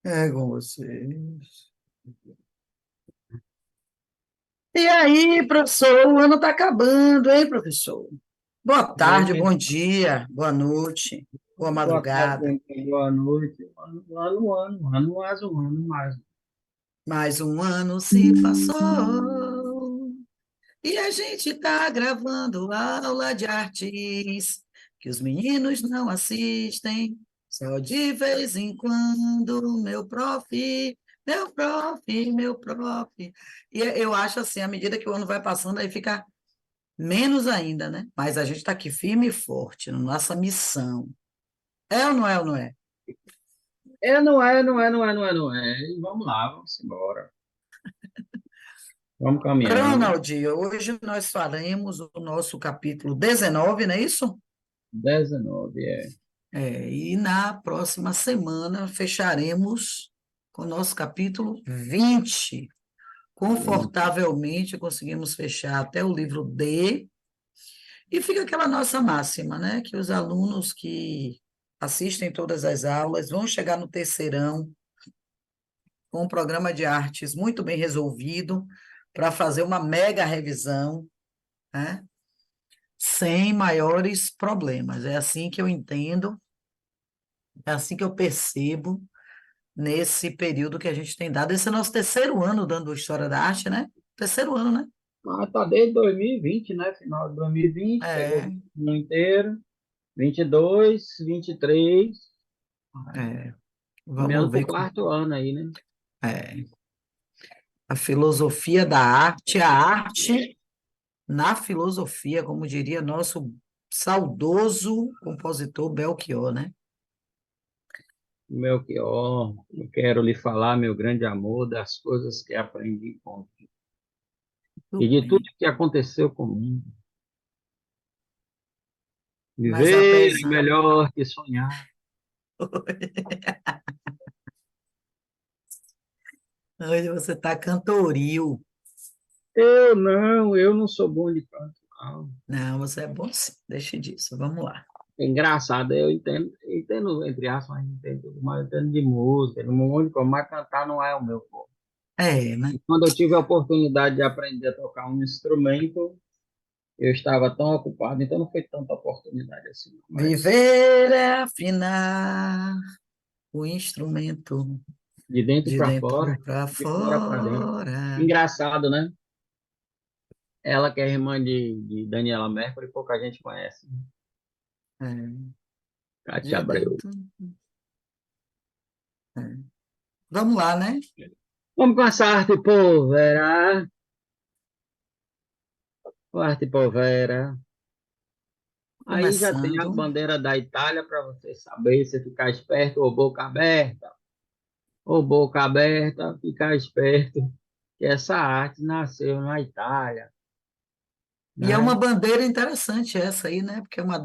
É com vocês. E aí, professor, o ano está acabando, hein, professor? Boa tarde, E, bom dia, boa noite, boa boa tarde, madrugada. bom dia, boa noite. Mais um ano, mais. Mais um ano se passou e a gente está gravando aula de artes que os meninos não assistem, só de vez em quando, meu prof. E eu acho assim, à medida que o ano vai passando, aí fica menos ainda, né? Mas a gente está aqui firme e forte na nossa missão. É ou não é ou não é? Não é. E vamos lá, vamos embora. Vamos caminhando. Ronald, hoje nós faremos o nosso capítulo 19, não é isso? 19, é. E na próxima semana fecharemos com o nosso capítulo 20. Confortavelmente conseguimos fechar até o livro D, e fica aquela nossa máxima, né? Que os alunos que assistem todas as aulas vão chegar no terceirão com um programa de artes muito bem resolvido para fazer uma mega revisão, né? Sem maiores problemas. É assim que eu entendo, é assim que eu percebo nesse período que a gente tem dado. Esse é o nosso terceiro ano dando História da Arte, né? Terceiro ano, né? Mas tá desde 2020, né? Final de 2020, pegou É, o ano inteiro. 22, 23. é. Vamos Caminhando pro ver quarto ano aí, né? é, a filosofia da arte, a arte na filosofia, como diria nosso saudoso compositor Belchior, né? Meu que, ó, eu quero lhe falar, meu grande amor, das coisas que aprendi com e Tudo de tudo bem. que aconteceu comigo. Mas Viver é apesar. melhor que sonhar. Hoje você está cantoril. Eu não sou bom de canto, não. Não, você é bom sim. Deixe disso. Vamos lá. É engraçado, eu entendo entre aspas, mas não entendo tudo, mas eu entendo de música, de um monte de coisa, mas cantar não é o meu forte. É, né? E quando eu tive a oportunidade de aprender a tocar um instrumento, eu estava tão ocupado, então não foi tanta oportunidade assim, não, mas Viver é afinar o instrumento de dentro de para dentro fora, para de fora para dentro. fora. Engraçado, né? Ela que é irmã de Daniela Mercury, pouca gente conhece. É, Cátia de Abreu. dentro. É. Vamos lá, né? Vamos com essa arte povera. Arte povera. Aí já tem a Começando. bandeira da Itália para você saber, se ficar esperto ou boca aberta. Ou boca aberta, ficar esperto, que essa arte nasceu na Itália, E é uma né? bandeira interessante essa aí, né? Porque é uma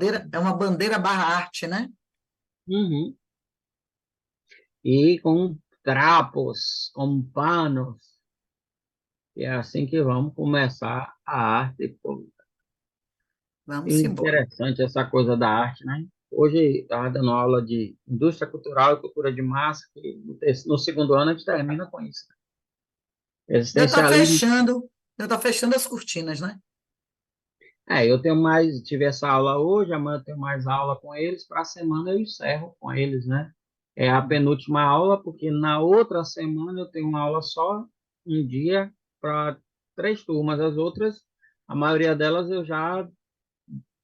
bandeira barra arte, né? Uhum. E com trapos, com panos, e é assim que vamos começar a arte. Pô. Vamos embora. Interessante essa coisa da arte, né? Hoje estava dando aula de indústria cultural e cultura de massa, que no segundo ano a gente termina com isso. Já está Existencialismo. fechando, já está fechando as cortinas, né? Eu tenho mais, tive essa aula hoje, amanhã eu tenho mais aula com eles, para a semana eu encerro com eles, né? É a penúltima aula, porque na outra semana eu tenho uma aula só, um dia, para 3 turmas. As outras, a maioria delas eu já,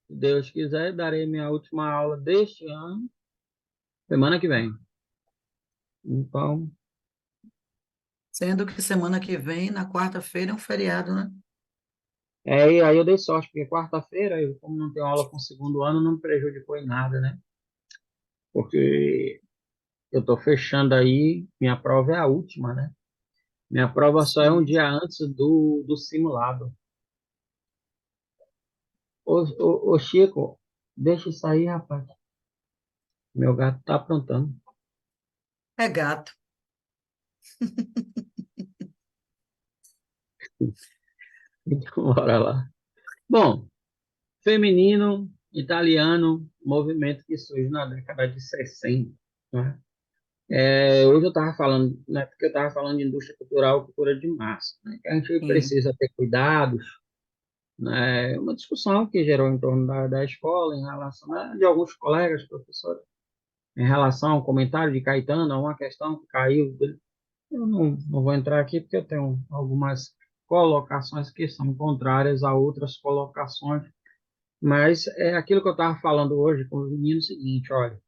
se Deus quiser, darei minha última aula deste ano, semana que vem. Então, Sendo que semana que vem, na quarta-feira, é um feriado, né? e aí eu dei sorte, porque quarta-feira, eu, como não tenho aula com o segundo ano, não me prejudicou em nada, né? Porque eu estou fechando aí, minha prova é a última, né? Minha prova só é um Sim. dia antes do simulado. Ô, Chico, deixa isso aí, rapaz. Meu gato tá aprontando. É gato. Então, bora lá. Bom, feminino, italiano, movimento que surge na década de 60, né? Hoje eu estava falando, né, porque eu estava falando de indústria cultural, cultura de massa, né, que a gente Sim, precisa ter cuidados, né, uma discussão que gerou em torno da escola, em relação, né, de alguns colegas, professores, em relação ao comentário de Caetano, a uma questão que caiu. Eu não vou entrar aqui porque eu tenho algumas colocações que são contrárias a outras colocações, mas é aquilo que eu estava falando hoje com os meninos, é o seguinte, olha,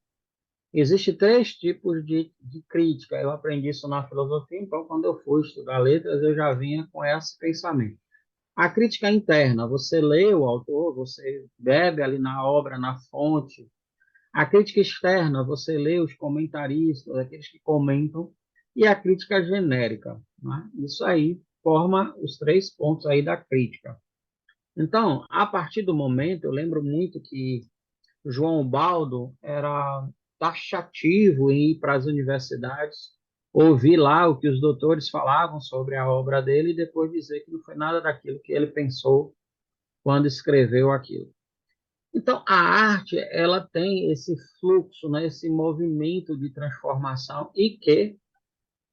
existe três tipos de crítica. Eu aprendi isso na filosofia, então quando eu fui estudar letras, eu já vinha com esse pensamento. A crítica interna, você lê o autor, você bebe ali na obra, na fonte. A crítica externa, você lê os comentaristas, aqueles que comentam, e a crítica genérica, né? Isso aí forma os três pontos aí da crítica. Então, a partir do momento, eu lembro muito que João Baldo era taxativo em ir para as universidades, ouvir lá o que os doutores falavam sobre a obra dele e depois dizer que não foi nada daquilo que ele pensou quando escreveu aquilo. Então, a arte, ela tem esse fluxo, né, esse movimento de transformação e que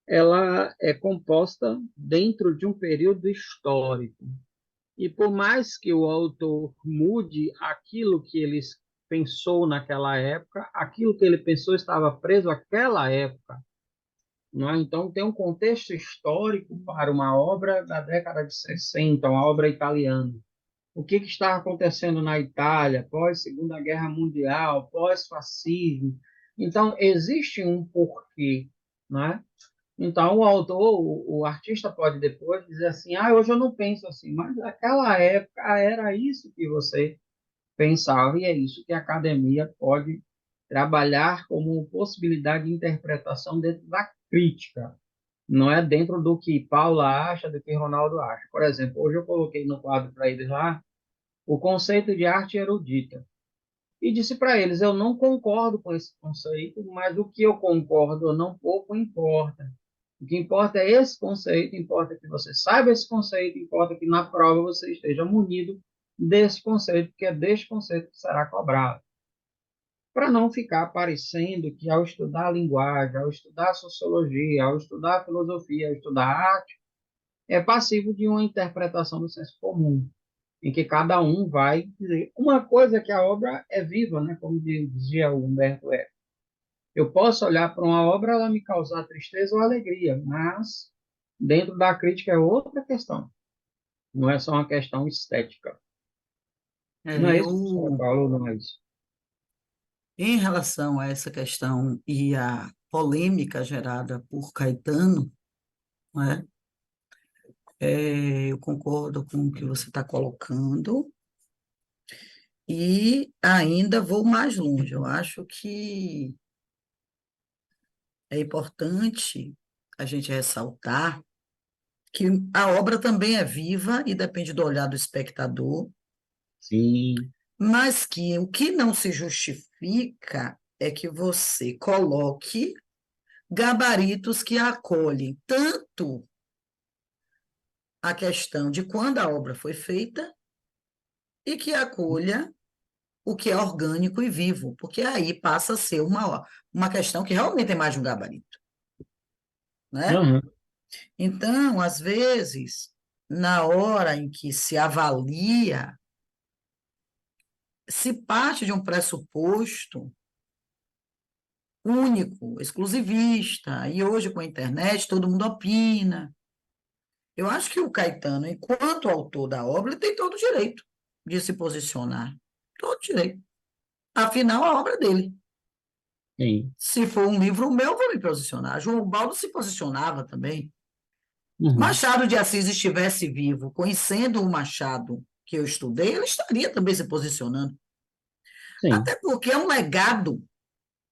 ela é composta dentro de um período histórico. E por mais que o autor mude aquilo que ele pensou naquela época, aquilo que ele pensou estava preso àquela época. Não é? Então, tem um contexto histórico para uma obra da década de 60, uma obra italiana. O que está acontecendo na Itália pós Segunda Guerra Mundial, pós fascismo. Então existe um porquê, né? Então o autor, o artista pode depois dizer assim, hoje eu não penso assim, mas naquela época era isso que você pensava e é isso que a academia pode trabalhar como possibilidade de interpretação dentro da crítica. Não é dentro do que Paula acha, do que Ronaldo acha. Por exemplo, hoje eu coloquei no quadro para eles lá o conceito de arte erudita. E disse para eles: eu não concordo com esse conceito, mas o que eu concordo ou não pouco importa. O que importa é esse conceito, importa que você saiba esse conceito, importa que na prova você esteja munido desse conceito, porque é desse conceito que será cobrado. Para não ficar parecendo que ao estudar a linguagem, ao estudar a sociologia, ao estudar a filosofia, ao estudar a arte, é passivo de uma interpretação do senso comum em que cada um vai dizer. Uma coisa é que a obra é viva, né? Como dizia o Humberto Eco. Eu posso olhar para uma obra e ela me causar tristeza ou alegria, mas dentro da crítica é outra questão. Não é só uma questão estética. Não é isso, professor eu, Paulo? Não é isso. em relação a essa questão e a polêmica gerada por Caetano, né, eu concordo com o que você está colocando e ainda vou mais longe. Eu acho que é importante a gente ressaltar que a obra também é viva e depende do olhar do espectador, Sim. mas que o que não se justifica é que você coloque gabaritos que acolhem tanto a questão de quando a obra foi feita e que acolha o que é orgânico e vivo, porque aí passa a ser uma questão que realmente é mais de um gabarito, né? Uhum. Então, às vezes, na hora em que se avalia, se parte de um pressuposto único, exclusivista, e hoje com a internet todo mundo opina. Eu acho que o Caetano, enquanto autor da obra, ele tem todo o direito de se posicionar. Todo direito. Afinal, a obra é dele. Sim. Se for um livro meu, eu vou me posicionar. João Baldo se posicionava também. Uhum. Machado de Assis estivesse vivo, conhecendo o Machado que eu estudei, ele estaria também se posicionando. Sim. Até porque é um legado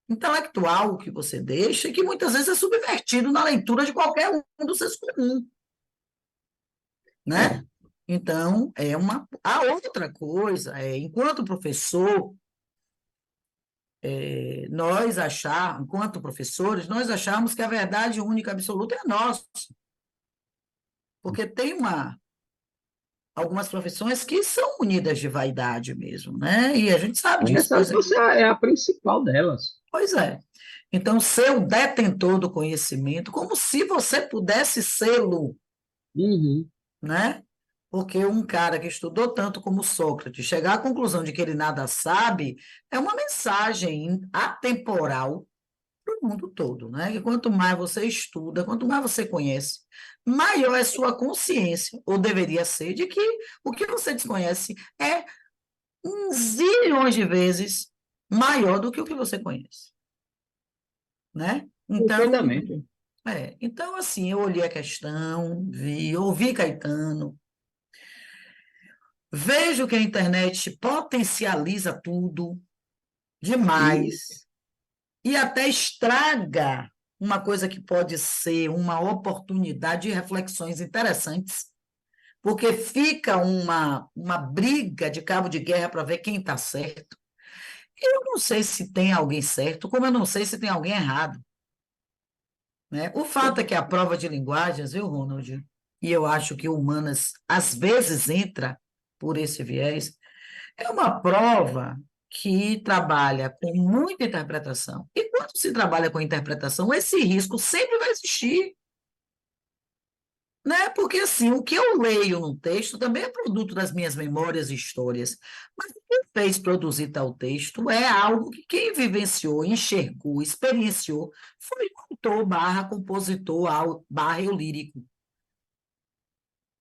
intelectual que você deixa e que muitas vezes é subvertido na leitura de qualquer um dos seus comuns, né? É. Então, é uma. A outra coisa é, enquanto professor, nós achar, enquanto professores, nós achamos que a verdade única absoluta é nossa, porque tem algumas profissões que são unidas de vaidade mesmo, né? E a gente sabe disso, por Essa exemplo. é a principal delas. Pois é. Então, ser o detentor do conhecimento, como se você pudesse sê-lo, Uhum. né? Porque um cara que estudou tanto como Sócrates, chegar à conclusão de que ele nada sabe, é uma mensagem atemporal para o mundo todo, né? Que quanto mais você estuda, quanto mais você conhece, maior é sua consciência, ou deveria ser, de que o que você desconhece é zilhões de vezes maior do que o que você conhece, né? Perfeitamente. Então, assim, eu olhei a questão, vi, ouvi Caetano, vejo que a internet potencializa tudo E, demais e até estraga uma coisa que pode ser uma oportunidade de reflexões interessantes, porque fica uma briga de cabo de guerra para ver quem está certo. Eu não sei se tem alguém certo, como eu não sei se tem alguém errado, né? O fato é que a prova de linguagens, viu, Ronald? E eu acho que humanas às vezes entra por esse viés, é uma prova que trabalha com muita interpretação. E quando se trabalha com interpretação, esse risco sempre vai existir, né? Porque assim, o que eu leio no texto também é produto das minhas memórias e histórias. Mas o que fez produzir tal texto é algo que quem vivenciou, enxergou, experienciou, foi o autor barra compositor barra eu lírico,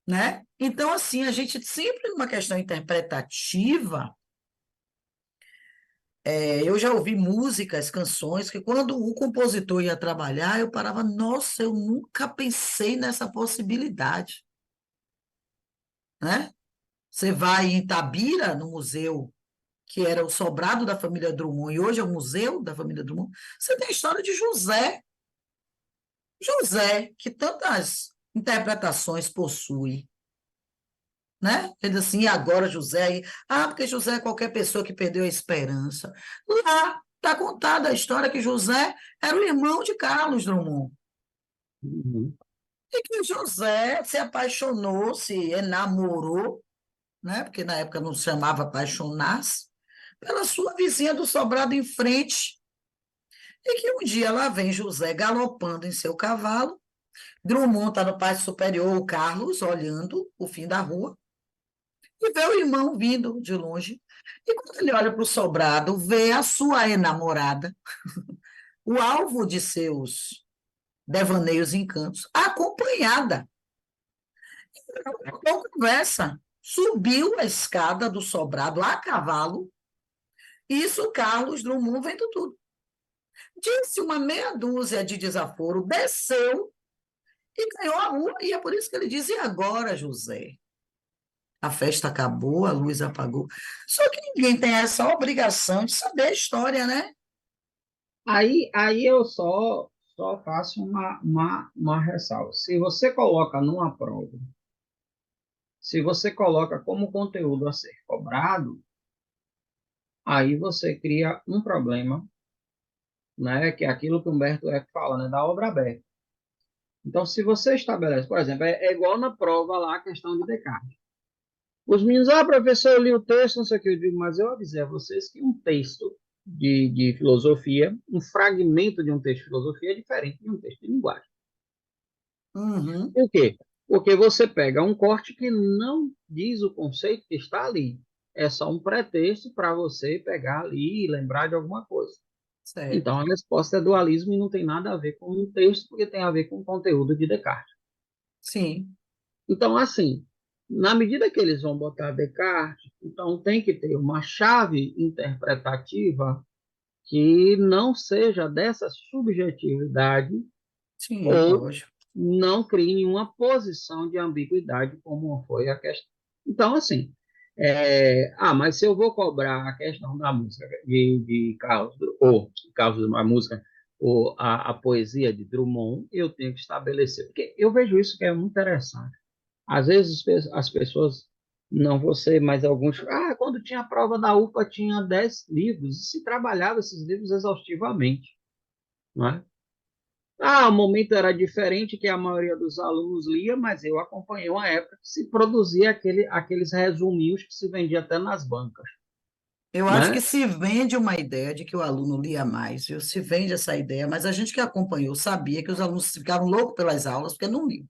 né? Então, assim, a gente sempre numa questão interpretativa. Eu já ouvi músicas, canções, que quando o compositor ia trabalhar, eu parava, nossa, eu nunca pensei nessa possibilidade, né? Você vai em Itabira, no museu, que era o sobrado da família Drummond, e hoje é o museu da família Drummond, você tem a história de José. José, que tantas interpretações possui, né? Ele diz assim, e agora José? Porque José é qualquer pessoa que perdeu a esperança. Lá está contada a história que José era o irmão de Carlos Drummond. uhum. E que José se apaixonou, se enamorou, né? Porque na época não se chamava apaixonar-se, pela sua vizinha do sobrado em frente. E que um dia lá vem José galopando em seu cavalo, Drummond está no pátio superior, o Carlos, olhando o fim da rua, e vê o irmão vindo de longe. E quando ele olha para o sobrado, vê a sua enamorada, o alvo de seus devaneios e encantos, acompanhada. Não conversa. Subiu a escada do sobrado a cavalo, isso Carlos Drummond vendo tudo. Disse uma meia dúzia de desaforo, desceu e ganhou a rua. E é por isso que ele diz: e agora, José? A festa acabou, a luz apagou. Só que ninguém tem essa obrigação de saber a história, né? Aí eu só faço uma ressalva. Se você coloca numa prova, se você coloca como conteúdo a ser cobrado, aí você cria um problema, né? Que é aquilo que o Humberto Eco fala, né? Da obra aberta. Então, se você estabelece, por exemplo, é igual na prova lá a questão de Descartes. Os meninos, professor, eu li o texto, não sei o que eu digo, mas eu avisei a vocês que um texto de filosofia, um fragmento de um texto de filosofia é diferente de um texto de linguagem. Uhum, Por quê? Porque você pega um corte que não diz o conceito que está ali. É só um pretexto para você pegar ali e lembrar de alguma coisa. Então, certo. a resposta é dualismo e não tem nada a ver com o texto, porque tem a ver com o conteúdo de Descartes. Sim, Então, assim, na medida que eles vão botar Descartes, então tem que ter uma chave interpretativa que não seja dessa subjetividade sim, ou lógico. não crie nenhuma posição de ambiguidade, como foi a questão. Então, assim, mas se eu vou cobrar a questão da música de Carlos, ou Carlos, a música, ou a poesia de Drummond, eu tenho que estabelecer, porque eu vejo isso que é muito interessante. Às vezes as pessoas, não você, mas alguns, quando tinha a prova da UPA tinha 10 livros, e se trabalhava esses livros exaustivamente, não é? O momento era diferente, que a maioria dos alunos lia, mas eu acompanhei uma época que se produzia aqueles resuminhos que se vendia até nas bancas. Eu acho que né? se vende uma ideia de que o aluno lia mais, viu? Se vende essa ideia, mas a gente que acompanhou sabia que os alunos ficavam loucos pelas aulas porque não liam.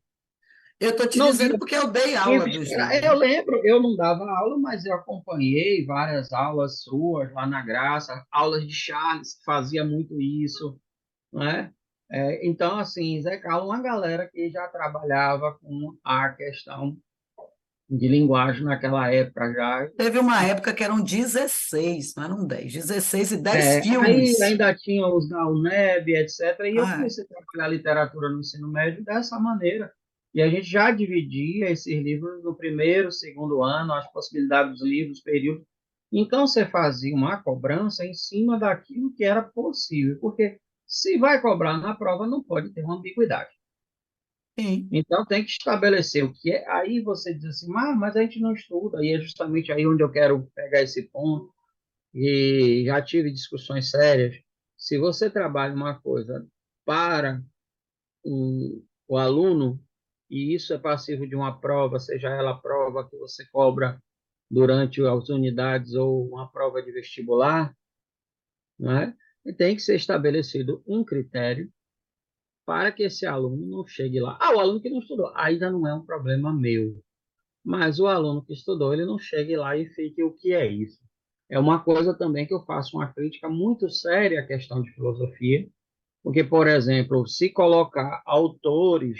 Eu estou te Não dizendo via porque eu dei aula livros. dos livros. Eu lembro, eu não dava aula, mas eu acompanhei várias aulas suas lá na Graça, aulas de Charles, que fazia muito isso, né? Então, assim, Zé Carlos, uma galera que já trabalhava com a questão de linguagem naquela época já. Teve uma época que eram 16, não eram 10, 16 e 10 Aí filmes. ainda tinha os da UNEB, etc. E eu Ah, comecei a trabalhar literatura no ensino médio dessa maneira. E a gente já dividia esses livros no primeiro, segundo ano, as possibilidades dos livros, período. Então, você fazia uma cobrança em cima daquilo que era possível, porque se vai cobrar na prova, não pode ter uma ambiguidade. sim. Então, tem que estabelecer o que é. Aí você diz assim, mas a gente não estuda, e é justamente aí onde eu quero pegar esse ponto e já tive discussões sérias. Se você trabalha uma coisa para o aluno, e isso é passivo de uma prova, seja ela a prova que você cobra durante as unidades ou uma prova de vestibular, né? E tem que ser estabelecido um critério para que esse aluno não chegue lá. O aluno que não estudou, aí já não é um problema meu. Mas o aluno que estudou, ele não chegue lá e fique o que é isso. É uma coisa também que eu faço uma crítica muito séria à questão de filosofia, porque, por exemplo, se colocar autores,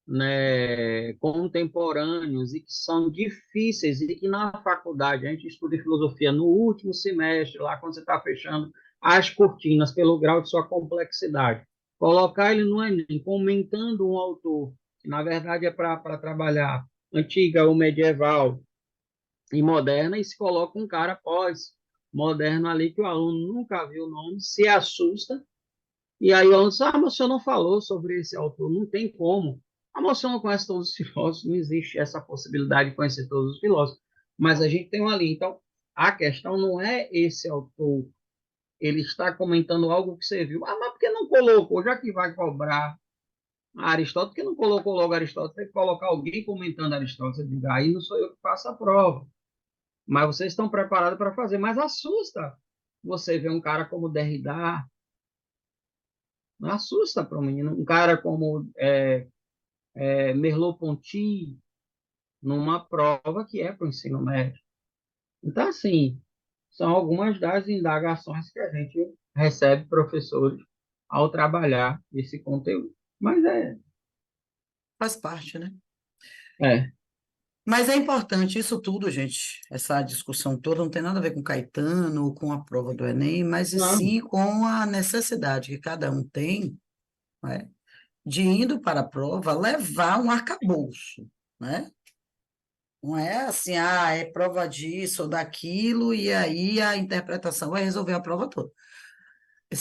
né, contemporâneos e que são difíceis e que na faculdade a gente estuda filosofia no último semestre, lá quando você está fechando as cortinas pelo grau de sua complexidade, colocar ele no Enem comentando um autor, que na verdade é para trabalhar antiga ou medieval e moderna, e se coloca um cara pós-moderno ali que o aluno nunca viu o nome, se assusta, e aí o aluno diz, mas o senhor não falou sobre esse autor, não tem como. Mas o senhor não conhece todos os filósofos, não existe essa possibilidade de conhecer todos os filósofos, mas a gente tem um ali. Então, a questão não é esse autor, ele está comentando algo que você viu. Mas por que não colocou? Já que vai cobrar Aristóteles, por que não colocou logo Aristóteles? Tem que colocar alguém comentando Aristóteles. Você diga, aí não sou eu que faço a prova. Mas vocês estão preparados para fazer. Mas assusta você ver um cara como Derrida, não assusta para o menino. Um cara como Merleau-Ponty, numa prova que é para o ensino médio. Então, assim, são algumas das indagações que a gente recebe professores ao trabalhar esse conteúdo. Mas Faz parte, né? é, Mas é importante isso tudo, gente. Essa discussão toda não tem nada a ver com Caetano ou com a prova do Enem, mas e não, sim com a necessidade que cada um tem, né, de indo para a prova levar um arcabouço, né? Não é assim, é prova disso ou daquilo, e aí a interpretação vai resolver a prova toda.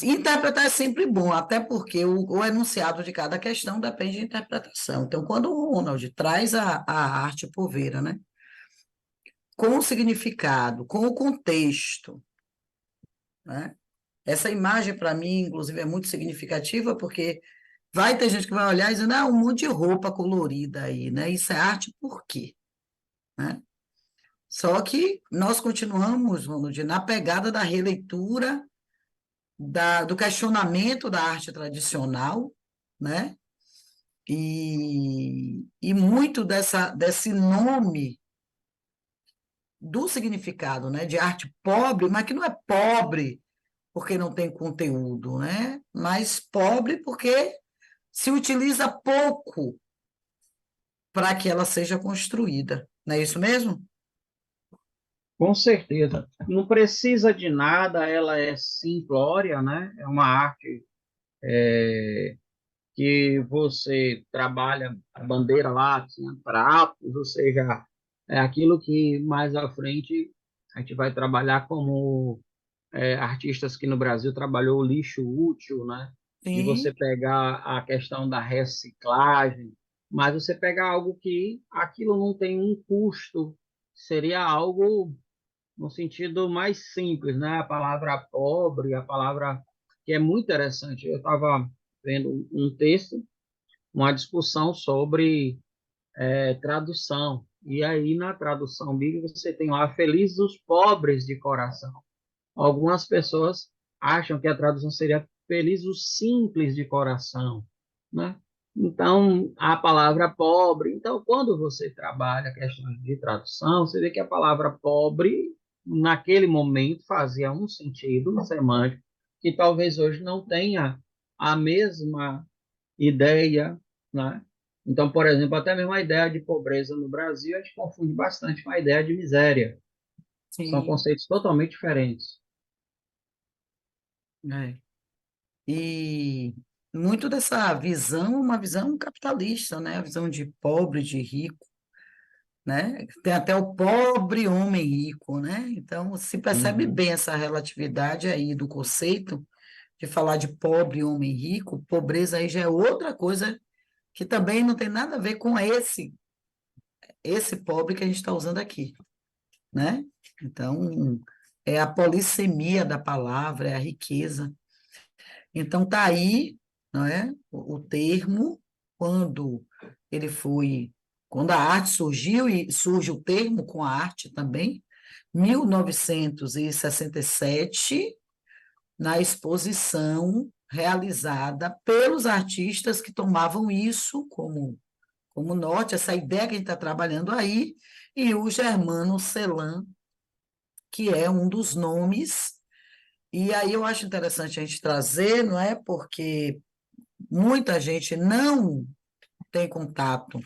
Interpretar é sempre bom, até porque o enunciado de cada questão depende de interpretação. Então, quando o Ronald traz a arte poveira, né, com o significado, com o contexto, né, essa imagem, para mim, inclusive, é muito significativa, porque vai ter gente que vai olhar e dizer, um monte de roupa colorida aí, né? Isso é arte por quê? Né? Só que nós continuamos, Ronald, na pegada da releitura, do questionamento da arte tradicional, né? E muito desse nome do significado, né? De arte pobre, mas que não é pobre porque não tem conteúdo, né? Mas pobre porque se utiliza pouco para que ela seja construída. Não é isso mesmo? com certeza. Não precisa de nada, ela é simplória, né? É uma arte que você trabalha a bandeira lá, tinha pratos, ou seja, é aquilo que mais à frente a gente vai trabalhar como artistas que no Brasil trabalhou o lixo útil, né? De você Sim, pegar a questão da reciclagem, mas você pegar algo que aquilo não tem um custo, seria algo no sentido mais simples, né? A palavra pobre, a palavra que é muito interessante. Eu estava vendo um texto, uma discussão sobre tradução. E aí, na tradução bíblica, você tem lá felizes os pobres de coração. algumas pessoas acham que a tradução seria feliz o simples de coração, né? Então, a palavra pobre. Então, quando você trabalha questões de tradução, você vê que a palavra pobre, naquele momento, fazia um sentido semântico que talvez hoje não tenha a mesma ideia, né? Então, por exemplo, até mesmo a ideia de pobreza no Brasil, a gente confunde bastante com a ideia de miséria. São Sim, conceitos totalmente diferentes. é. E muito dessa visão, uma visão capitalista, né? A visão de pobre, de rico, né? Tem até o pobre homem rico, né? Então, se percebe Uhum. bem essa relatividade aí do conceito de falar de pobre homem rico, pobreza aí já é outra coisa que também não tem nada a ver com esse pobre que a gente está usando aqui, né? Então, é a polissemia da palavra, é a riqueza. Então, está aí, não é? O termo, quando ele foi, quando a arte surgiu, e surge o termo com a arte também, 1967, na exposição realizada pelos artistas que tomavam isso como norte, essa ideia que a gente está trabalhando aí, e o Germano Celan, que é um dos nomes. E aí eu acho interessante a gente trazer, não é? Porque muita gente não tem contato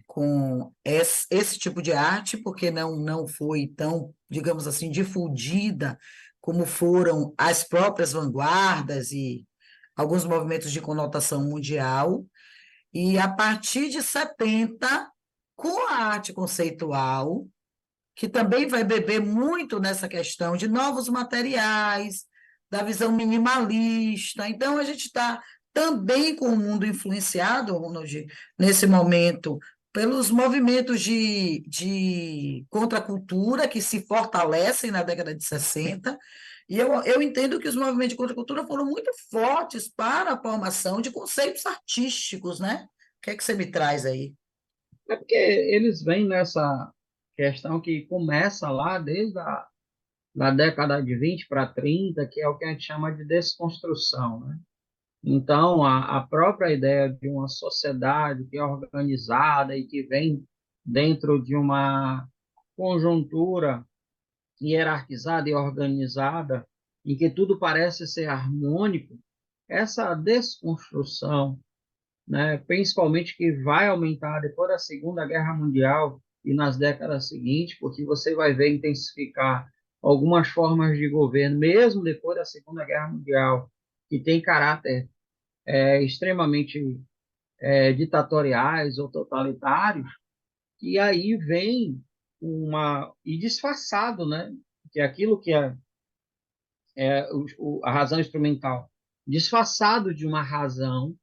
com esse tipo de arte, porque não foi tão, digamos assim, difundida como foram as próprias vanguardas e alguns movimentos de conotação mundial. E a partir de 70, com a arte conceitual, que também vai beber muito nessa questão de novos materiais, da visão minimalista. Então, a gente está também com o mundo influenciado, Ronald, nesse momento, pelos movimentos de contracultura que se fortalecem na década de 60. E eu entendo que os movimentos de contracultura foram muito fortes para a formação de conceitos artísticos, né? O que é que você me traz aí? É porque eles vêm nessa questão que começa lá desde a da década de 20 para 30, que é o que a gente chama de desconstrução, né? Então, a própria ideia de uma sociedade que é organizada e que vem dentro de uma conjuntura hierarquizada e organizada, em que tudo parece ser harmônico, essa desconstrução, né, principalmente que vai aumentar depois da Segunda Guerra Mundial e nas décadas seguintes, porque você vai ver intensificar algumas formas de governo, mesmo depois da Segunda Guerra Mundial, que tem caráter extremamente ditatoriais ou totalitários, e aí vem uma e disfarçado, né, que é aquilo que a razão instrumental, disfarçado de uma razão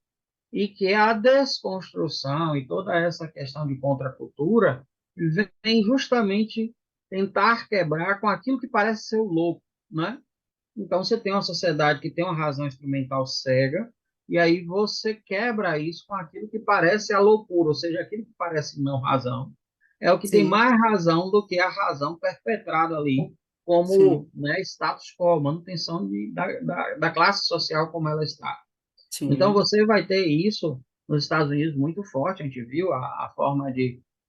e que a desconstrução e toda essa questão de contracultura vem justamente tentar quebrar com aquilo que parece ser o louco, né? Então você tem uma sociedade que tem uma razão instrumental cega e aí você quebra isso com aquilo que parece a loucura, ou seja, aquilo que parece não razão, é o que tem Sim, mais razão do que a razão perpetrada ali como, sim, né, status quo, manutenção da classe social como ela está. Então, sim. você vai ter isso nos Estados Unidos muito forte. A gente viu a forma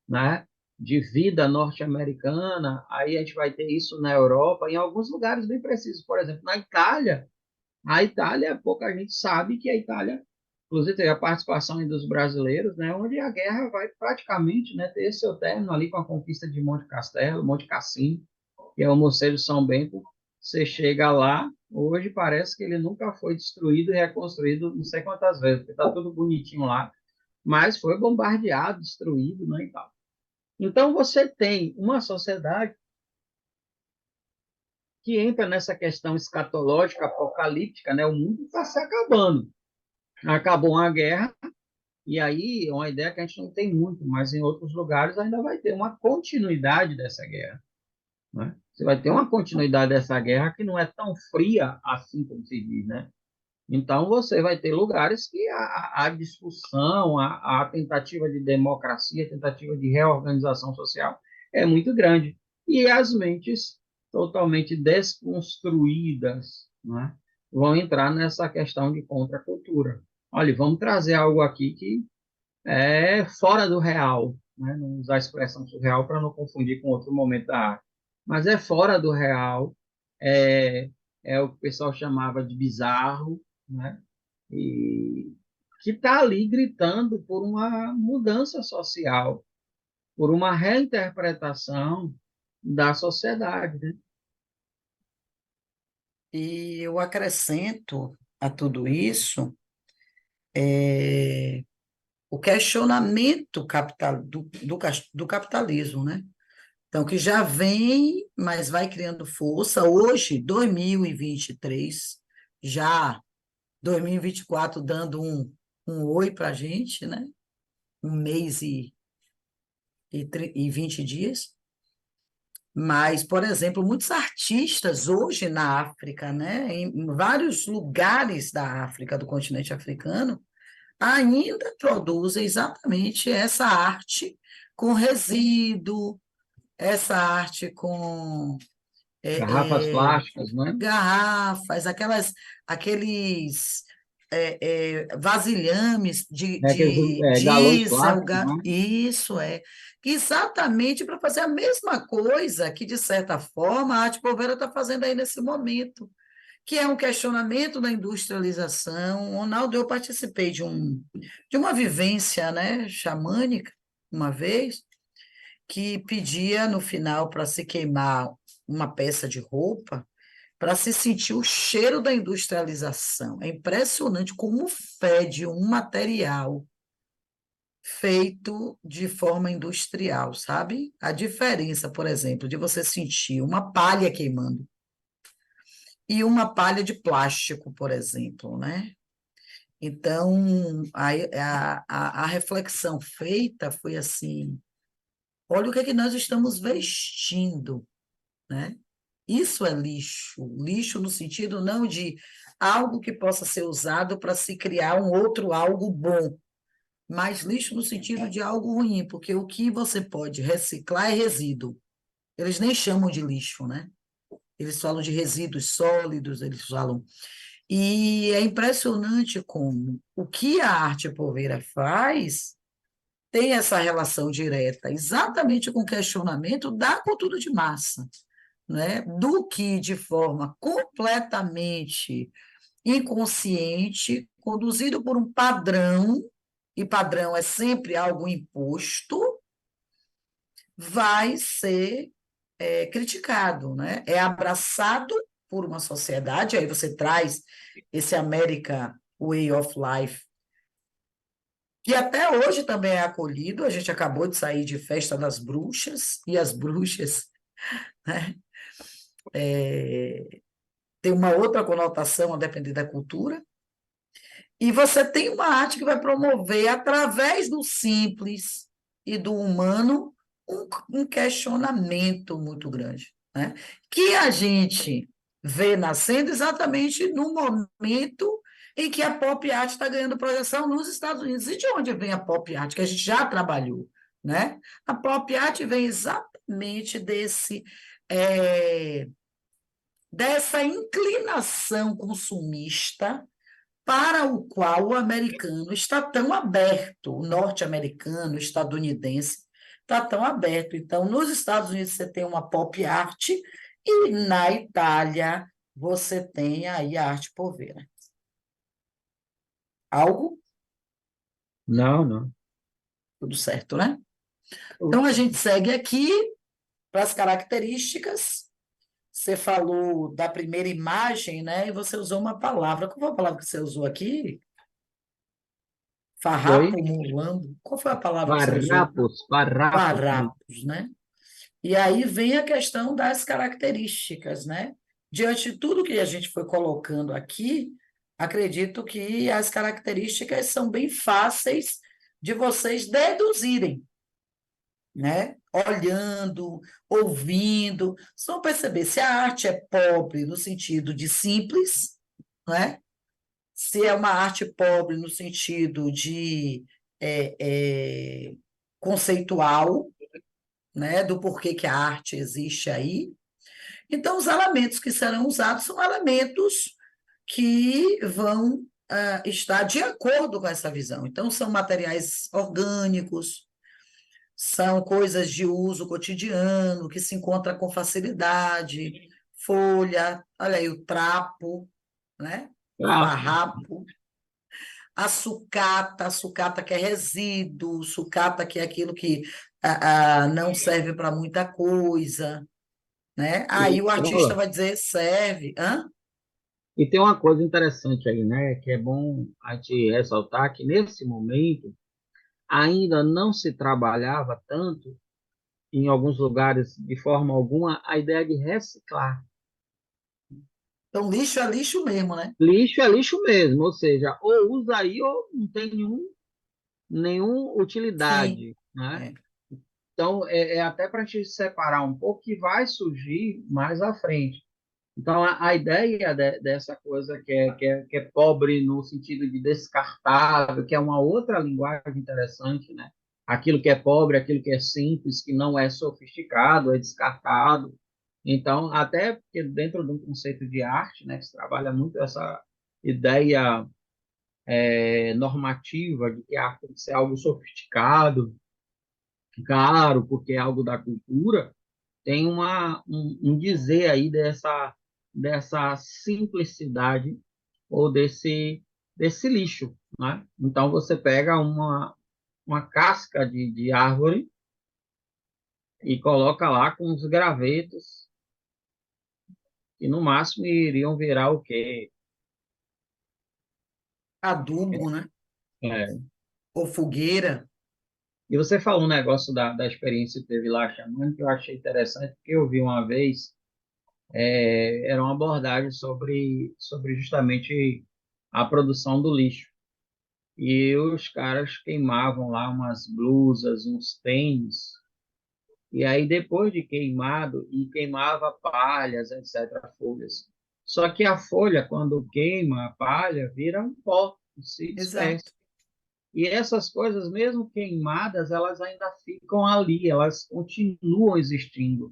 né, de vida norte-americana. Aí a gente vai ter isso na Europa, em alguns lugares bem precisos. Por exemplo, na Itália. A Itália, pouca gente sabe que a Itália, inclusive, teve a participação aí dos brasileiros, né, onde a guerra vai praticamente, né, ter seu término ali com a conquista de Monte Castelo, Monte Cassino, que é o Mosteiro de São Bento. Você chega lá, hoje parece que ele nunca foi destruído e reconstruído não sei quantas vezes, porque está tudo bonitinho lá, mas foi bombardeado, destruído, né, e tal. Então você tem uma sociedade que entra nessa questão escatológica, apocalíptica, né? O mundo está se acabando. Acabou uma guerra, e aí é uma ideia que a gente não tem muito, mas em outros lugares ainda vai ter uma continuidade dessa guerra, né? Você vai ter uma continuidade dessa guerra que não é tão fria assim como se diz, né? Então, você vai ter lugares que a discussão, a tentativa de democracia, a tentativa de reorganização social é muito grande. E as mentes totalmente desconstruídas, né, vão entrar nessa questão de contracultura. Olha, vamos trazer algo aqui que é fora do real, né? Não usar a expressão surreal para não confundir com outro momento da arte, mas é fora do real, é, é o que o pessoal chamava de bizarro, né? E que está ali gritando por uma mudança social, por uma reinterpretação da sociedade, né? E eu acrescento a tudo isso é, o questionamento do capitalismo, né? Então, que já vem, mas vai criando força. Hoje, 2023, já 2024 dando um oi para a gente, né? Um mês e 20 dias. Mas, por exemplo, muitos artistas hoje na África, né? Em vários lugares da África, do continente africano, ainda produzem exatamente essa arte com resíduo, essa arte com Garrafas plásticas, né? garrafas, aqueles vasilhames É aqueles de galões diesel, plásticos, né? isso é, exatamente para fazer a mesma coisa que, de certa forma, a Arte Povera está fazendo aí nesse momento, que é um questionamento da industrialização. Ronaldo, eu participei de uma vivência, né, xamânica, uma vez, que pedia no final para se queimar uma peça de roupa, para se sentir o cheiro da industrialização. É impressionante como fede um material feito de forma industrial, sabe? A diferença, por exemplo, de você sentir uma palha queimando e uma palha de plástico, por exemplo, né? Então, a reflexão feita foi assim: olha o que é que nós estamos vestindo, né? Isso é lixo, lixo no sentido não de algo que possa ser usado para se criar um outro algo bom, mas lixo no sentido de algo ruim, porque o que você pode reciclar é resíduo. Eles nem chamam de lixo, né? Eles falam de resíduos sólidos, eles falam. E é impressionante como o que a arte poveira faz tem essa relação direta, exatamente com o questionamento da cultura de massa, né? Do que, de forma completamente inconsciente, conduzido por um padrão, e padrão é sempre algo imposto, vai ser criticado, né? É abraçado por uma sociedade, aí você traz esse America Way of Life, que até hoje também é acolhido. A gente acabou de sair de Festa das Bruxas, e as bruxas, né, tem uma outra conotação a depender da cultura, e você tem uma arte que vai promover, através do simples e do humano, um questionamento muito grande, né? Que a gente vê nascendo exatamente no momento em que a pop art está ganhando projeção nos Estados Unidos. E de onde vem a pop art? Que a gente já trabalhou, né? A pop art vem exatamente dessa inclinação consumista para o qual o americano está tão aberto, o norte-americano, o estadunidense, está tão aberto. Então, nos Estados Unidos você tem uma pop art e na Itália você tem aí a arte povera. Algo, Não, não. tudo certo, né? Então, Tudo a certo. gente segue aqui para as características. Você falou da primeira imagem, né? E você usou uma palavra. Qual foi a palavra que você usou aqui? Oi? Farrapo, mulambo. Qual foi a palavra que você usou? Farrapos, farrapos. Farrapos, né? E aí vem a questão das características, né? Diante de tudo que a gente foi colocando aqui, acredito que as características são bem fáceis de vocês deduzirem, né? Olhando, ouvindo, só perceber se a arte é pobre no sentido de simples, né? Se é uma arte pobre no sentido de é, é, conceitual, né? Do porquê que a arte existe aí, Então, os elementos que serão usados são elementos que vão estar de acordo com essa visão. Então, são materiais orgânicos, são coisas de uso cotidiano, que se encontra com facilidade, folha, olha aí o trapo, né? Ah, Farrapo, a sucata que é resíduo, sucata que é aquilo que não serve para muita coisa, né? Aí o artista Paula, vai dizer serve, hã? e tem uma coisa interessante aí, né? Que é bom a gente ressaltar que nesse momento ainda não se trabalhava tanto, em alguns lugares, de forma alguma, a ideia de reciclar. Então lixo é lixo mesmo, né? Lixo é lixo mesmo, ou seja, ou usa aí ou não tem nenhuma Sim, utilidade, né? é. Então, é até para a gente separar um pouco que vai surgir mais à frente. Então, a ideia dessa coisa que é pobre no sentido de descartável, que é uma outra linguagem interessante, né? Aquilo que é pobre, aquilo que é simples, que não é sofisticado, é descartado. Então, até porque dentro de um conceito de arte, né, que se trabalha muito essa ideia normativa de que a arte tem que ser algo sofisticado, caro, porque é algo da cultura, tem um dizer aí dessa simplicidade ou desse lixo, né? Então, você pega uma casca de árvore e coloca lá com os gravetos, que no máximo iriam virar o quê? Adubo, né? É. Ou fogueira. E você falou um negócio da experiência que teve lá chamando, que eu achei interessante, porque eu vi uma vez, era uma abordagem sobre justamente a produção do lixo. E os caras queimavam lá umas blusas, uns tênis, e aí depois de queimado, e queimava palhas, etc., folhas. Só que a folha, quando queima a palha, vira um pó, e se Exato. dispersa. E essas coisas, mesmo queimadas, elas ainda ficam ali, elas continuam existindo,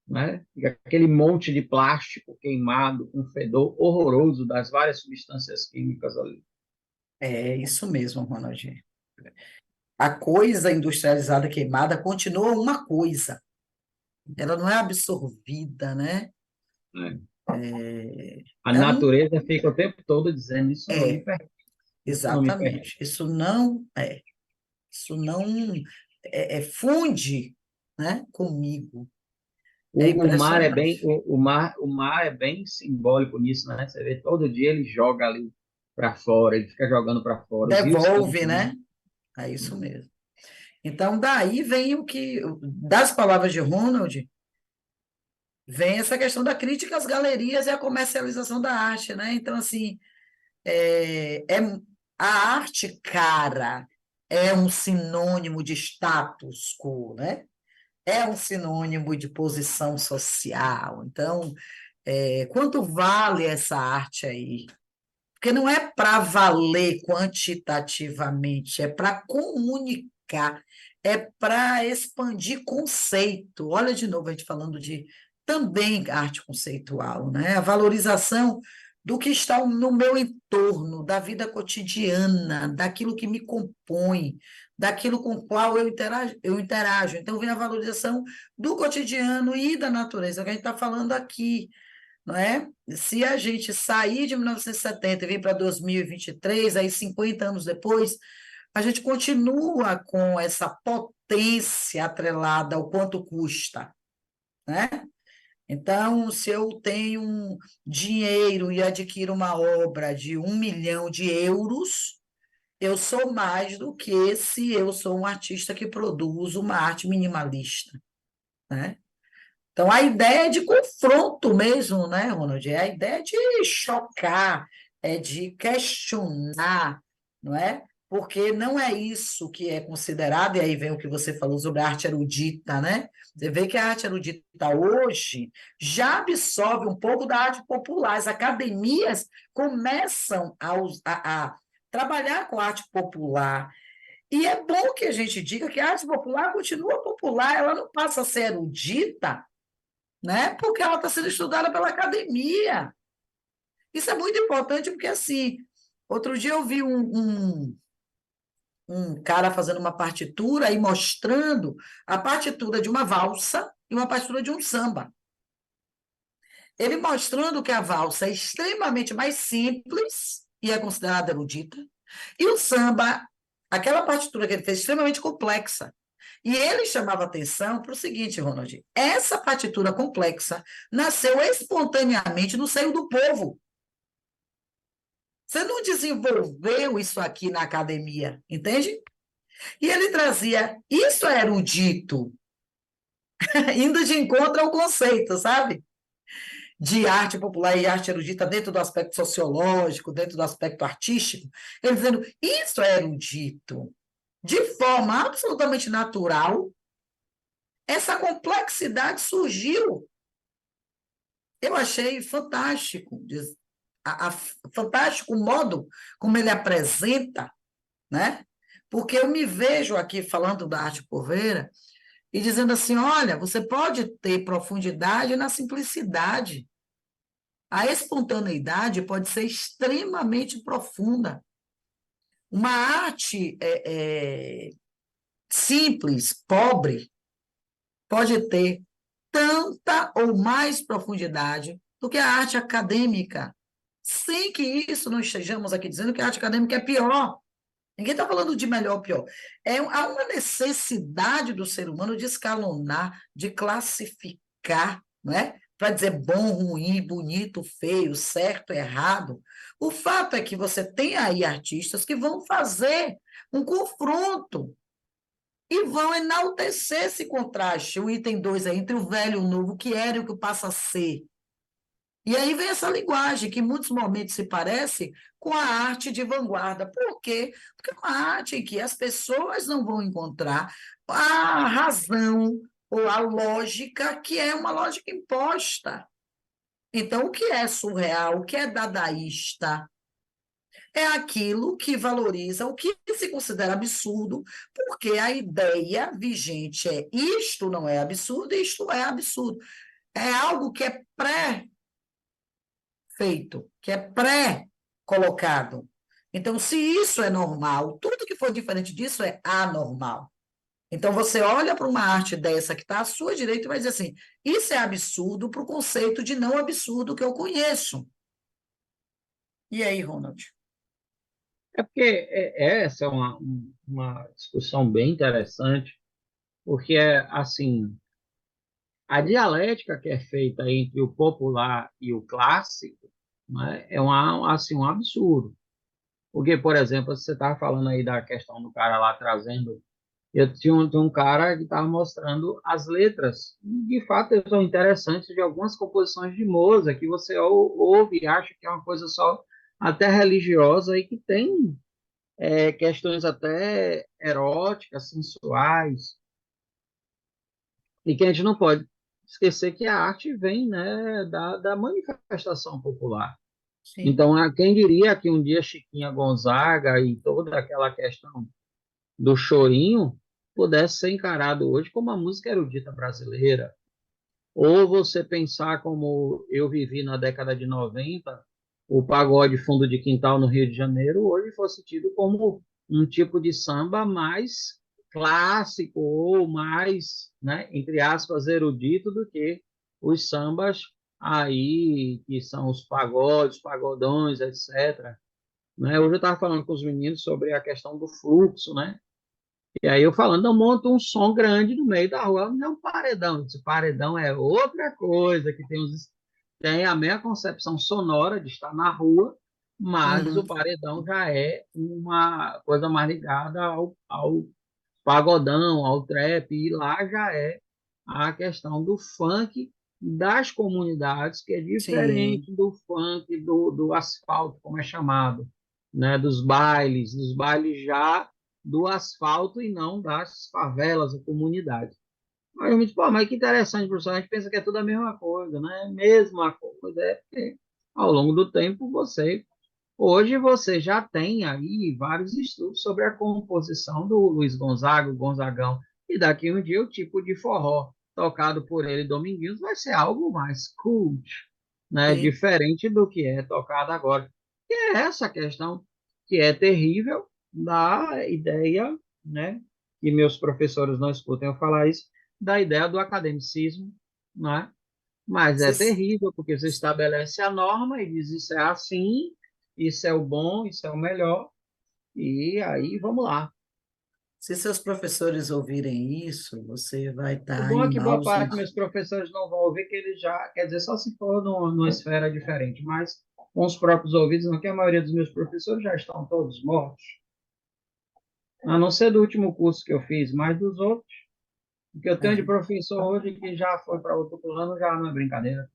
né? Fica aquele monte de plástico queimado, com fedor horroroso das várias substâncias químicas ali. É isso mesmo, Ronald. A coisa industrializada queimada continua uma coisa. Ela não é absorvida, né? Né? É, A então, natureza fica o tempo todo dizendo: isso não me é, pertence, isso não me pertence. exatamente. Isso não funde, né, comigo. É O mar é bem, impressionante. o mar é bem simbólico nisso, né? Você vê todo dia ele joga ali para fora, ele fica jogando para fora, os rios Devolve, também. né? É isso mesmo. Então, daí vem das palavras de Ronald, vem essa questão da crítica às galerias e à comercialização da arte, né? Então, assim, a arte cara é um sinônimo de status quo, né? É um sinônimo de posição social. Então, quanto vale essa arte aí? Porque não é para valer quantitativamente, é para comunicar, é para expandir conceito. Olha de novo a gente falando de também arte conceitual, né? A valorização do que está no meu entorno, da vida cotidiana, daquilo que me compõe, daquilo com o qual eu interajo. Então, vem a valorização do cotidiano e da natureza, que a gente está falando aqui, não é? Se a gente sair de 1970 e vir para 2023, aí 50 anos depois, a gente continua com essa potência atrelada ao quanto custa, né? Então, se eu tenho dinheiro e adquiro uma obra de 1 milhão de euros, eu sou mais do que se eu sou um artista que produz uma arte minimalista, né? Então, a ideia é de confronto mesmo, né, Ronald? É a ideia de chocar, é de questionar, não é? Porque não é isso que é considerado, e aí vem o que você falou sobre a arte erudita, né? Você vê que a arte erudita hoje já absorve um pouco da arte popular. As academias começam a trabalhar com a arte popular. E é bom que a gente diga que a arte popular continua popular, ela não passa a ser erudita, né? Porque ela está sendo estudada pela academia. Isso é muito importante porque, assim, outro dia eu vi um cara fazendo uma partitura e mostrando a partitura de uma valsa e uma partitura de um samba. Ele mostrando que a valsa é extremamente mais simples e é considerada erudita, e o samba, aquela partitura que ele fez, extremamente complexa. E ele chamava atenção para o seguinte, Ronald: essa partitura complexa nasceu espontaneamente no seio do povo. Você não desenvolveu isso aqui na academia, entende? E ele trazia, isso é erudito, indo de encontro ao conceito, sabe? De arte popular e arte erudita dentro do aspecto sociológico, dentro do aspecto artístico, ele dizendo, isso é erudito. De forma absolutamente natural, essa complexidade surgiu. Eu achei fantástico, fantástico o modo como ele apresenta, né? Porque eu me vejo aqui falando da arte poveira e dizendo assim, olha, você pode ter profundidade na simplicidade. A espontaneidade pode ser extremamente profunda. Uma arte simples, pobre, pode ter tanta ou mais profundidade do que a arte acadêmica, sem que isso não estejamos aqui dizendo que a arte acadêmica é pior. Ninguém está falando de melhor ou pior. Há uma necessidade do ser humano de escalonar, de classificar, não é? Para dizer bom, ruim, bonito, feio, certo, errado. O fato é que você tem aí artistas que vão fazer um confronto e vão enaltecer esse contraste, o item 2 é entre o velho e o novo, o que era e o que passa a ser. E aí vem essa linguagem, que em muitos momentos se parece com a arte de vanguarda. Por quê? Porque é uma arte em que as pessoas não vão encontrar a razão ou a lógica, que é uma lógica imposta. Então, o que é surreal, o que é dadaísta, é aquilo que valoriza o que se considera absurdo, porque a ideia vigente é isto não é absurdo, isto é absurdo. É algo que é pré-feito, que é pré-colocado. Então, se isso é normal, tudo que for diferente disso é anormal. Então, você olha para uma arte dessa que está à sua direita e vai dizer assim: isso é absurdo para o conceito de não absurdo que eu conheço. E aí, Ronald? É porque essa é uma discussão bem interessante, porque é assim, a dialética que é feita entre o popular e o clássico, né, é assim, um absurdo. Porque, por exemplo, você estava falando aí da questão do cara lá trazendo. Eu tinha um cara que estava mostrando as letras. De fato, são interessantes de algumas composições de Mozart, que você ouve e acha que é uma coisa só até religiosa e que tem questões até eróticas, sensuais, e que a gente não pode esquecer que a arte vem, né, da manifestação popular. Sim, Então, quem diria que um dia Chiquinha Gonzaga e toda aquela questão do chorinho pudesse ser encarado hoje como uma música erudita brasileira? Ou você pensar como eu vivi na década de 90, o pagode fundo de quintal no Rio de Janeiro hoje fosse tido como um tipo de samba mais clássico ou mais, né, entre aspas, erudito do que os sambas aí, que são os pagodes, pagodões, etc. Né? Hoje eu estava falando com os meninos sobre a questão do fluxo, né? E aí eu falando, eu monto um som grande no meio da rua, não é um paredão. Esse paredão é outra coisa, que tem a mesma concepção sonora de estar na rua, mas o uhum, paredão já é uma coisa mais ligada ao pagodão, ao trap, e lá já é a questão do funk das comunidades, que é sim, diferente do funk do asfalto, como é chamado, né? Dos bailes já do asfalto e não das favelas ou comunidades. Aí eu me disse, pô, mas que interessante, professor, a gente pensa que é tudo a mesma coisa, né? Mesma coisa, é porque ao longo do tempo hoje você já tem aí vários estudos sobre a composição do Luiz Gonzaga, o Gonzagão, e daqui um dia o tipo de forró. tocado por ele Dominguinhos, vai ser algo mais cult, né? Sim. Diferente do que é tocado agora. E é essa questão que é terrível da ideia, né? Que meus professores não escutem eu falar isso, da ideia do academicismo, né? Mas é Se, terrível, porque você estabelece a norma e diz isso é assim, isso é o bom, isso é o melhor, e aí vamos lá. se seus professores ouvirem isso, você vai O estar bom é em que boa maus parte dos lençóis. meus professores não vão ouvir, que eles já, quer dizer, só se for numa esfera diferente, mas com os próprios ouvidos, não que a maioria dos meus professores já estão todos mortos, a não ser do último curso que eu fiz, mas dos outros, o que eu tenho de professor hoje que já foi para outro plano, já não é brincadeira.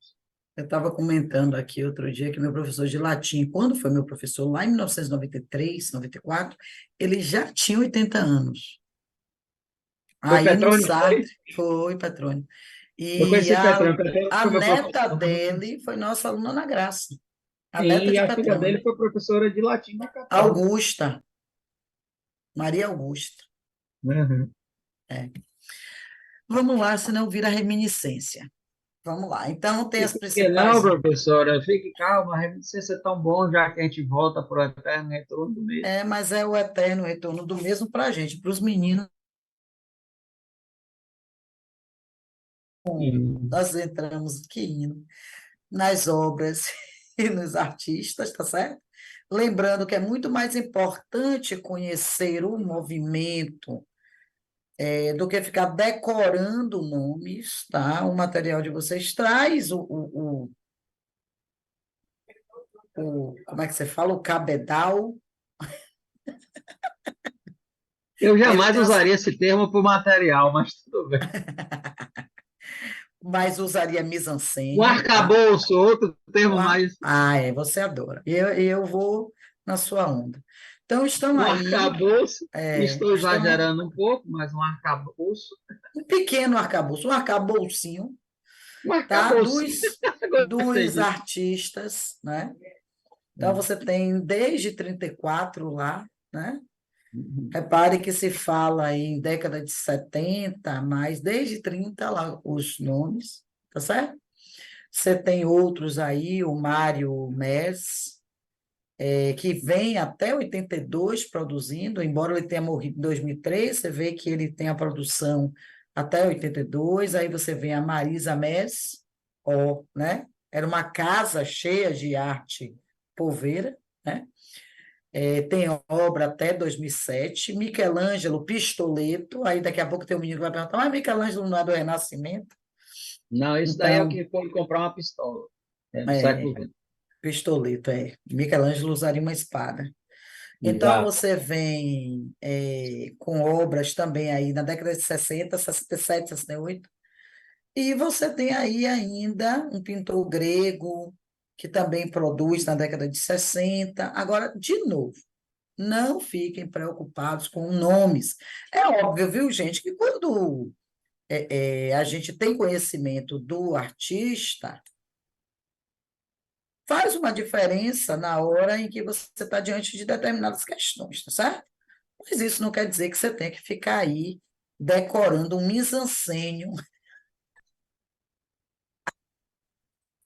Eu estava comentando aqui outro dia que meu professor de latim, quando foi meu professor, lá em 1993, 94, ele já tinha 80 anos. Foi Aí no Petrônio, Sartre, foi? foi, patrônio. Eu E conheci Petrônio, Petrônio a foi meu neta professor. dele foi nossa aluna na Graça, a neta Sim, e de a filha Petrônio, dele foi professora de latim da Católica. Augusta, Maria Augusta. Uhum. É. Vamos lá, senão vira reminiscência. Vamos lá. Então, tem as Fique não, principais. professora, fique calma, a reminiscência é tão bom, já que a gente volta para o eterno retorno do mesmo. É, mas é o eterno retorno do mesmo para a gente, para os meninos. Sim. Nós entramos aqui nas obras e nos artistas, tá certo? Lembrando que é muito mais importante conhecer o movimento do que ficar decorando nomes, tá? O material de vocês traz como é que você fala? O cabedal. Eu Ele jamais tem as, usaria esse termo para o material, mas tudo bem. mas usaria O mise-en-scène, tá? arcabouço, outro termo mais. Você adora. E eu vou na sua onda. Então, estão Um aí, arcabouço, estou estão exagerando um pouco, mas um arcabouço. um pequeno arcabouço, um arcaboucinho, Um tá? arcabouço. Gostei Dos disso. artistas, né? Então, Hum. você tem desde 34 lá, né? Uhum. Repare que se fala em década de 70, mas desde 30 lá os nomes, tá certo? Você tem outros aí, o Mário Mes, que vem até 82 produzindo, embora ele tenha morrido em 2003, você vê que ele tem a produção até 82, aí você vê a Marisa Mes, ó, né? Era uma casa cheia de arte poveira, né? Tem obra até 2007, Michelangelo Pistoleto, aí daqui a pouco tem um menino que vai perguntar, mas Michelangelo não é do Renascimento? Não, isso daí é o Então, que foi comprar uma pistola. É do é, século XX. Pistoleto, é. Michelangelo usaria uma espada. Então, Exato. você vem com obras também aí na década de 60, 67, 68, e você tem aí ainda um pintor grego que também produz na década de 60. Agora, de novo, não fiquem preocupados com nomes. É óbvio, viu, gente, que quando a gente tem conhecimento do artista, faz uma diferença na hora em que você está diante de determinadas questões, tá certo? Mas isso não quer dizer que você tem que ficar aí decorando um mise-en-scène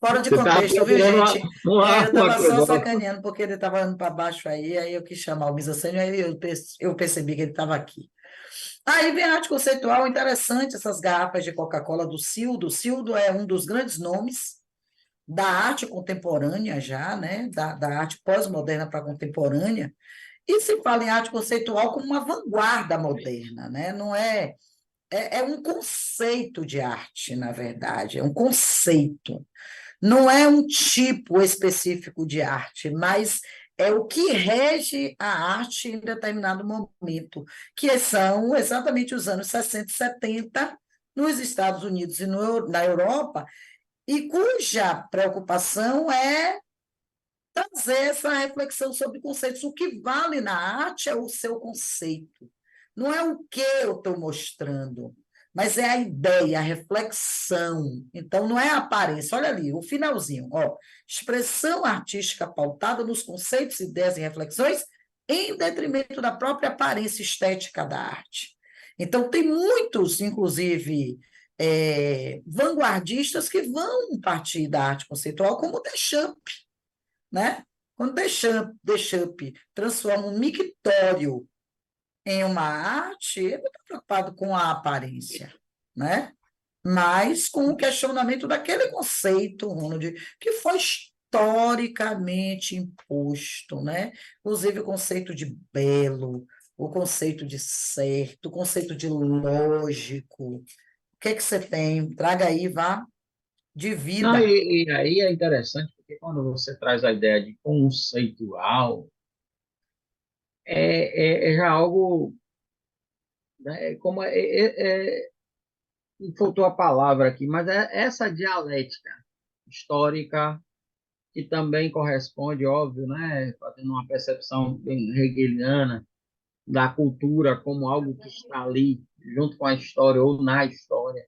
fora de Você estava contexto, viu, procurando gente? Eu um estava só acróbata. sacaneando porque ele estava indo para baixo aí eu quis chamar o mise-en-scène, aí eu percebi que ele estava aqui. Aí vem a arte conceitual, interessante, essas garrafas de Coca-Cola do Cildo. O Cildo é um dos grandes nomes da arte contemporânea já, né? Da arte pós-moderna para contemporânea. E se fala em arte conceitual como uma vanguarda moderna, né? Não é um conceito de arte, na verdade, é um conceito. Não é um tipo específico de arte, mas é o que rege a arte em determinado momento, que são exatamente os anos 60 e 70 nos Estados Unidos e na Europa, e cuja preocupação é trazer essa reflexão sobre conceitos. O que vale na arte é o seu conceito, não é o que eu estou mostrando, mas é a ideia, a reflexão. Então, não é a aparência. Olha ali, o finalzinho, ó. Expressão artística pautada nos conceitos, ideias e reflexões, em detrimento da própria aparência estética da arte. Então, tem muitos, inclusive, vanguardistas que vão partir da arte conceitual, como Deschamps, né? Quando Deschamps transforma um mictório em uma arte, ele não está preocupado com a aparência, né? Mas com o questionamento daquele conceito, Ronald, que foi historicamente imposto, né? Inclusive o conceito de belo, o conceito de certo, o conceito de lógico. O que é que você tem? Traga aí, vá, de Não, vida. e aí é interessante, porque quando você traz a ideia de conceitual, é já algo, né, como faltou a palavra aqui, mas é essa dialética histórica que também corresponde, óbvio, né, fazendo uma percepção bem hegeliana da cultura como algo que está ali junto com a história ou na história,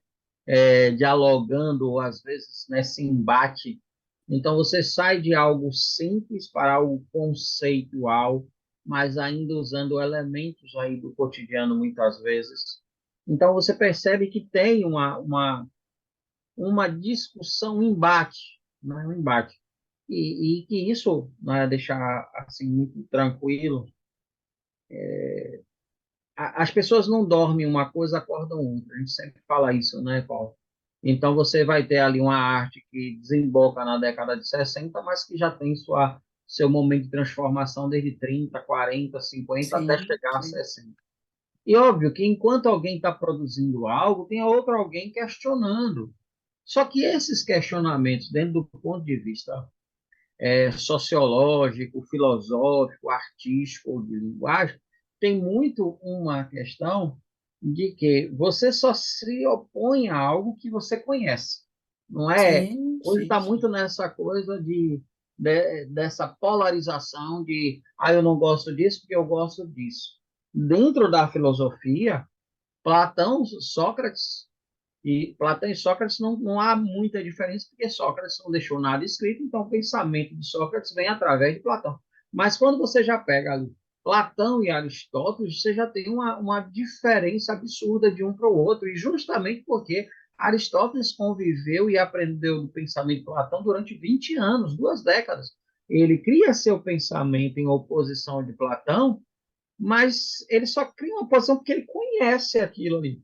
dialogando, às vezes, nesse embate. Então, você sai de algo simples para algo conceitual, mas ainda usando elementos aí do cotidiano, muitas vezes. Então, você percebe que tem uma discussão, um embate, né? Um embate. E que isso, né, deixar assim muito tranquilo, as pessoas não dormem uma coisa, acordam outra. A gente sempre fala isso, né, Paulo? Então você vai ter ali uma arte que desemboca na década de 60, mas que já tem seu momento de transformação desde 30, 40, 50 até Sim, chegar a sim, 60. E óbvio que enquanto alguém está produzindo algo, tem outro alguém questionando. Só que esses questionamentos, dentro do ponto de vista sociológico, filosófico, artístico, de linguagem, tem muito uma questão de que você só se opõe a algo que você conhece. Não é? sim, Hoje sim, está muito sim. nessa coisa dessa polarização de eu não gosto disso porque eu gosto disso. Dentro da filosofia, Platão, Sócrates Platão e Sócrates não há muita diferença, porque Sócrates não deixou nada escrito, então o pensamento de Sócrates vem através de Platão. Mas quando você já pega ali Platão e Aristóteles, você já tem uma diferença absurda de um para o outro, e justamente porque Aristóteles conviveu e aprendeu do pensamento de Platão durante 20 anos, 2 décadas. Ele cria seu pensamento em oposição de Platão, mas ele só cria uma oposição porque ele conhece aquilo ali.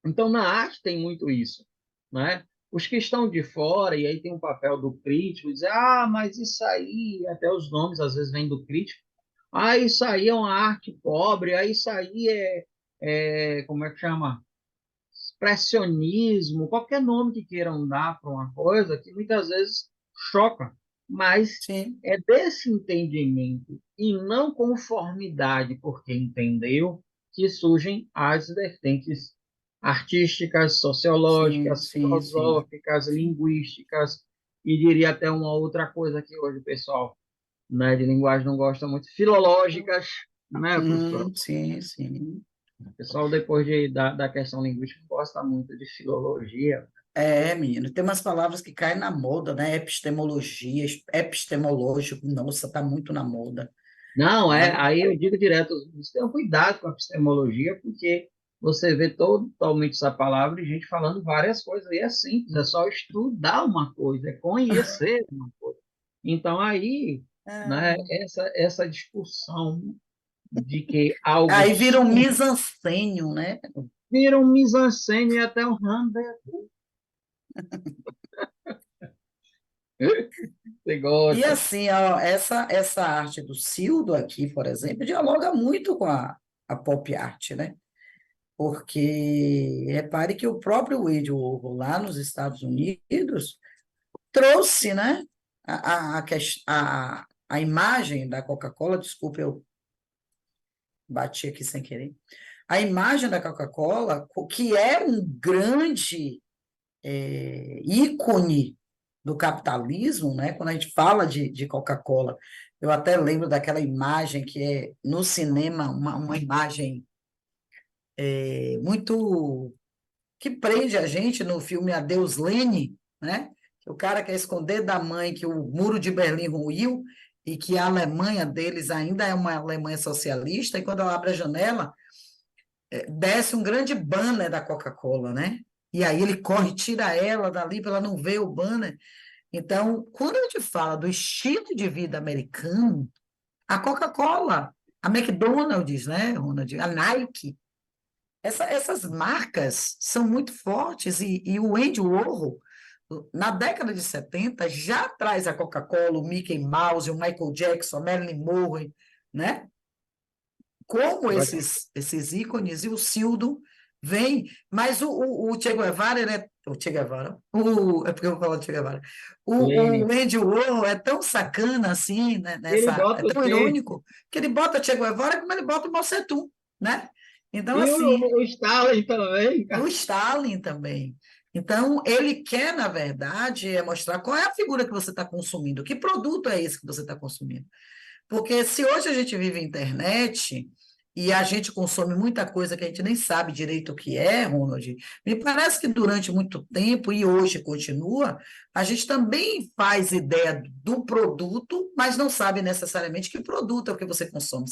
Então, na arte tem muito isso, né? Os que estão de fora, e aí tem um papel do crítico, dizer, mas isso aí, até os nomes às vezes vêm do crítico, isso aí é uma arte pobre, isso aí como é que chama? Expressionismo, qualquer nome que queiram dar para uma coisa que muitas vezes choca, mas Sim, é desse entendimento e não conformidade por quem entendeu que surgem as vertentes artísticas, sim, sociológicas, sim, sim. filosóficas, linguísticas e diria até uma outra coisa que hoje o pessoal, né, de linguagem não gosta muito, filológicas, né, professor? Sim, sim. O pessoal, depois da questão linguística, gosta muito de filologia. Menino, tem umas palavras que caem na moda, né? Epistemologia, epistemológico, nossa, está muito na moda, Não, né? aí eu digo direto, tenham cuidado com a epistemologia, porque você vê totalmente essa palavra e gente falando várias coisas, e é simples, é só estudar uma coisa, é conhecer uma coisa. Então, aí, né, Ah. essa discussão de que algo Aí vira um mise-en-scène, né? vira um mise-en-scène e até um rendezvous. Você E gosta. assim, ó, essa arte do Cildo aqui, por exemplo, dialoga muito com a pop art, né? Porque repare que o próprio Andy Warhol, lá nos Estados Unidos, trouxe, né, a imagem da Coca-Cola, desculpa, eu bati aqui sem querer, a imagem da Coca-Cola, que é um grande ícone do capitalismo, né? Quando a gente fala de Coca-Cola, eu até lembro daquela imagem que é no cinema, uma imagem muito que prende a gente no filme Adeus Lene, né? Que o cara quer esconder da mãe que o muro de Berlim ruiu e que a Alemanha deles ainda é uma Alemanha socialista, e quando ela abre a janela, desce um grande banner da Coca-Cola, né? e aí ele corre, tira ela dali para ela não ver o banner. Então, quando a gente fala do estilo de vida americano, a Coca-Cola, a McDonald's, né, Ronald, a Nike, essas marcas são muito fortes e o Andy Warhol, na década de 70 já traz a Coca-Cola, o Mickey Mouse, o Michael Jackson, a Marilyn Monroe, né? Como esses ícones, e o Cildo vem, mas o Che Guevara, o Che Guevara, é porque eu falo Che Guevara, o Lenin. Andy Warhol é tão sacana assim, né, Ele é bota o tão quê? irônico, que ele bota Che Guevara como ele bota o Mao Tse Tung, né? Então, E assim, o Stalin também, o cara. Stalin também. Então, ele quer, na verdade, mostrar qual é a figura que você está consumindo, que produto é esse que você está consumindo. Porque se hoje a gente vive internet e a gente consome muita coisa que a gente nem sabe direito o que é, Ronald, me parece que durante muito tempo, e hoje continua, a gente também faz ideia do produto, mas não sabe necessariamente que produto é o que você consome.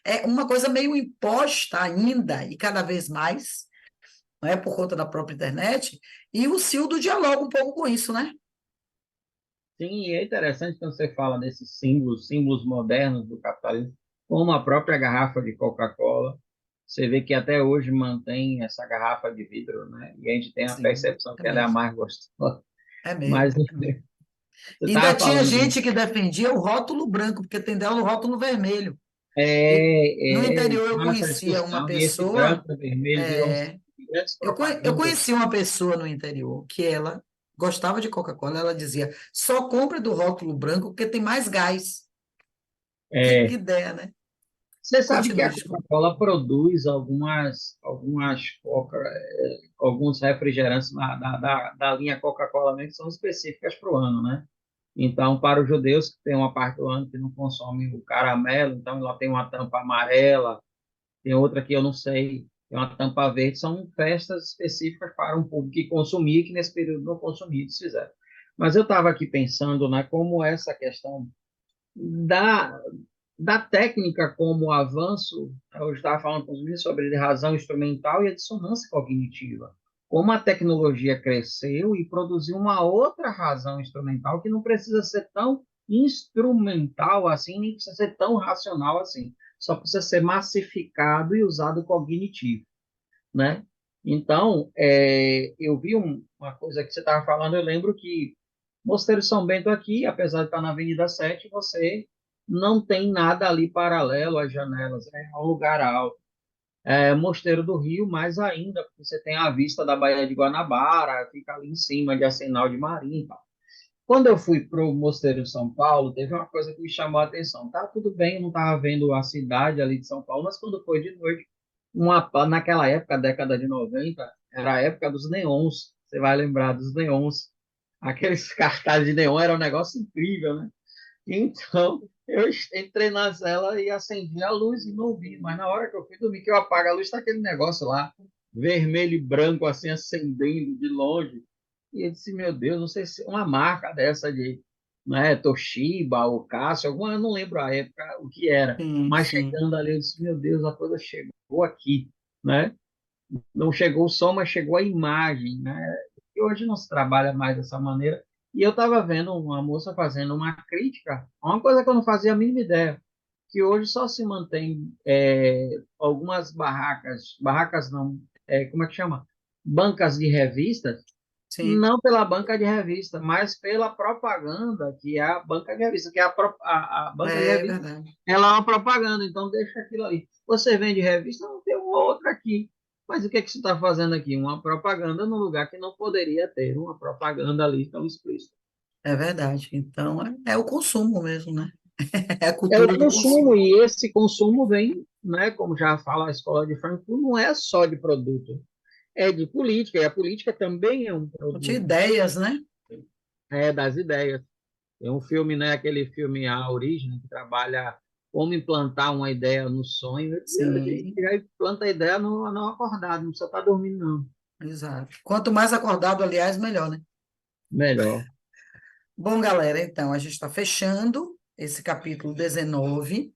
É uma coisa meio imposta ainda, e cada vez mais, não é por conta da própria internet, e o Cildo dialoga um pouco com isso, né? Sim, é interessante quando você fala desses símbolos, símbolos modernos do capitalismo, como a própria garrafa de Coca-Cola. Você vê que até hoje mantém essa garrafa de vidro, né? E a gente tem a Sim, percepção é que ela é a mesmo. mais gostosa. É Mas mesmo, é mesmo. você Ainda estava tinha falando gente que defendia o rótulo branco, porque tem dela o rótulo vermelho. E no interior eu essa conhecia uma discussão, e esse pessoa, branco e vermelho viram é, grandes eu propagandas. conheci uma pessoa no interior que ela gostava de Coca-Cola, ela dizia, só compra do rótulo branco porque tem mais gás. Que É, ideia, né? você sabe que Continue, a desculpa. Coca-Cola produz alguns refrigerantes da linha Coca-Cola mesmo que são específicas para o ano, né? Então, para os judeus que tem uma parte do ano que não consome o caramelo, então ela tem uma tampa amarela, tem outra que eu não sei, tem uma tampa verde, são festas específicas para um público que consumia, que nesse período não consumia, eles fizeram. Mas eu estava aqui pensando, né, como essa questão da, da técnica como avanço, eu estava falando com os meninos sobre razão instrumental e a dissonância cognitiva. Como a tecnologia cresceu e produziu uma outra razão instrumental que não precisa ser tão instrumental assim, nem precisa ser tão racional assim. Só precisa ser massificado e usado cognitivo, né? Então, eu vi uma coisa que você estava falando, eu lembro que Mosteiro São Bento aqui, apesar de estar na Avenida 7, você não tem nada ali paralelo às janelas, né? É um lugar alto. Mosteiro do Rio, mais ainda, porque você tem a vista da Baía de Guanabara, fica ali em cima de Arsenal de Marinha e tal. Quando eu fui para o Mosteiro de São Paulo, teve uma coisa que me chamou a atenção. Tá tudo bem, eu não estava vendo a cidade ali de São Paulo, mas quando foi de noite, naquela época, década de 90, era a época dos neons. Você vai lembrar dos neons. Aqueles cartazes de neon era um negócio incrível, né? Então, eu entrei na cela e acendi a luz e não vi. Mas na hora que eu fui dormir, que eu apago a luz, está aquele negócio lá, vermelho e branco, assim, acendendo de longe. E eu disse, meu Deus, não sei se uma marca dessa de, né, Toshiba ou Casio, alguma, eu não lembro a época o que era. Sim, Mas sim. chegando ali, eu disse, meu Deus, a coisa chegou aqui, né? Não chegou o som, mas chegou a imagem, né? E hoje não se trabalha mais dessa maneira. E eu estava vendo uma moça fazendo uma crítica a uma coisa que eu não fazia a mínima ideia, que hoje só se mantém algumas barracas não, como é que chama? Bancas de revistas, Sim. não pela banca de revista, mas pela propaganda que é a banca de revista, que é a banca de É revista, verdade. ela é uma propaganda, então deixa aquilo ali. Você vende revista, não tem uma outra aqui. Mas o que é que você está fazendo aqui? Uma propaganda num lugar que não poderia ter uma propaganda ali tão explícita. É verdade. Então, é o consumo mesmo, né? É a É o cultura do consumo, consumo. e esse consumo vem, né, como já fala a escola de Frankfurt, não é só de produto, é de política, e a política também é um De produto, ideias, né? das ideias. Tem um filme, né, aquele filme A Origem, que trabalha como implantar uma ideia no sonho, e Sim, já implanta a ideia não acordado, não precisa estar dormindo, não. exato. Quanto mais acordado, aliás, melhor, né? Melhor. Bom, galera, então, a gente está fechando esse capítulo 19.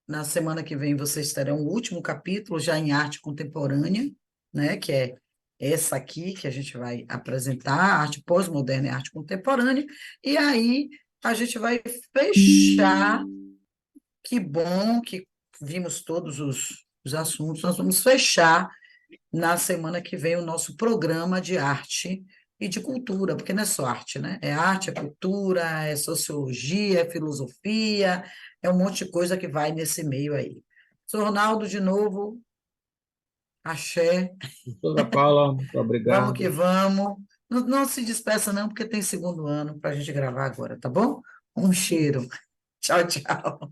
Na semana que vem vocês terão o último capítulo, já em arte contemporânea, né? Que é essa aqui, que a gente vai apresentar, arte pós-moderna e arte contemporânea, e aí a gente vai fechar. Que bom que vimos todos os assuntos. Nós vamos fechar na semana que vem o nosso programa de arte e de cultura, porque não é só arte, né? É arte, é cultura, é sociologia, é filosofia, é um monte de coisa que vai nesse meio aí. Sr. Ronaldo, de novo, axé, Doutora Paula, muito vamos que obrigado. vamos. Não, não se despeça, não, porque tem segundo ano para a gente gravar agora, tá bom? Um cheiro. Tchau, tchau.